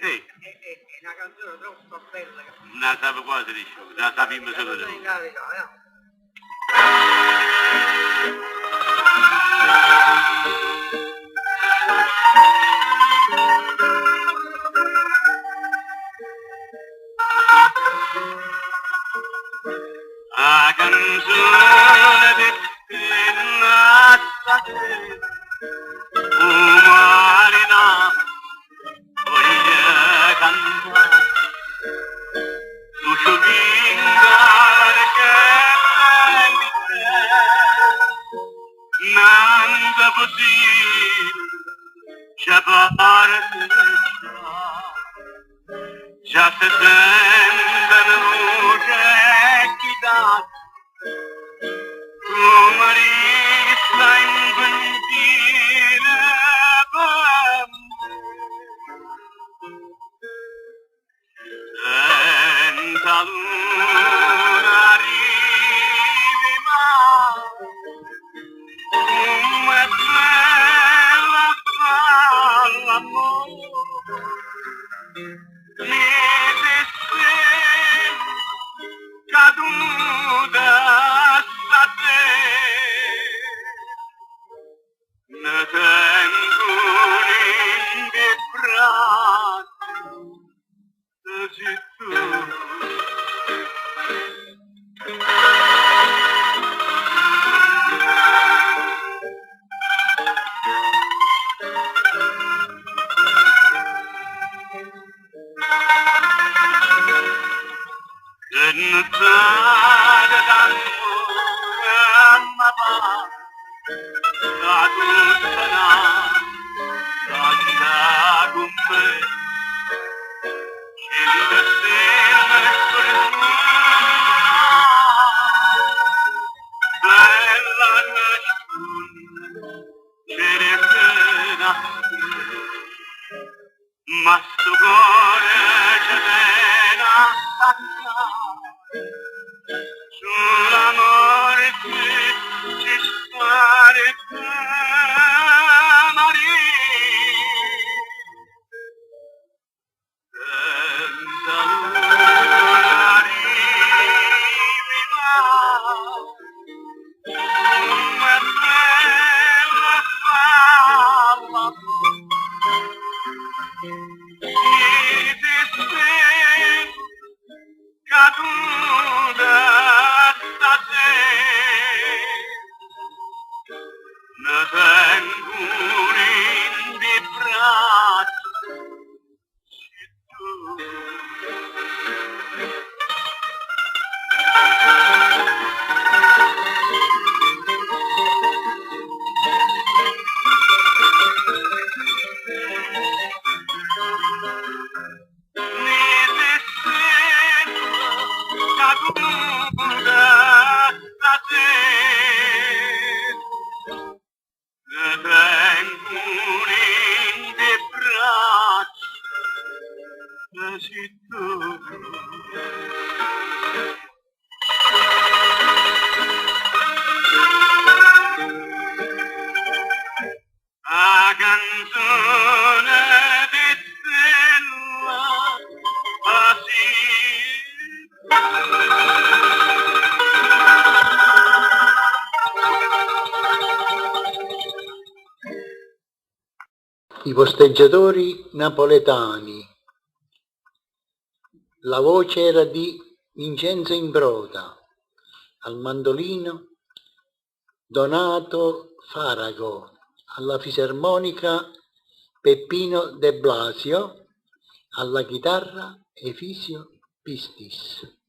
Sì. È una canzone troppo bella. Non la sapevo quasi, dicevo, non la sapevo solo Non noi. in realtà, La canzone destinata a te, umanità, voglio cantare, tu scioglimare che prendi te, nanda possibile, c'è parte già se sente luce chitata, tu marista infantile per me. Senza luna arrivi mai, come bella fa l'amore. Mi caduta a te, ne tengo in braccio, se tu. Che non t'ha d'amore ma va, da tutta la con me, scende sempre bella nasconde, cerca ma sto cuore c'è pena sull'amore che ci stare Maria. Senza luna arrivi mai, come bella fama, mi sei caduta da te, ne tengo in braccio, se tu. La canzone di Stella I posteggiatori napoletani. La voce era di Vincenzo Imbroda, al mandolino Donato Farago, alla fisarmonica Peppino De Blasio, alla chitarra Efisio Pistis.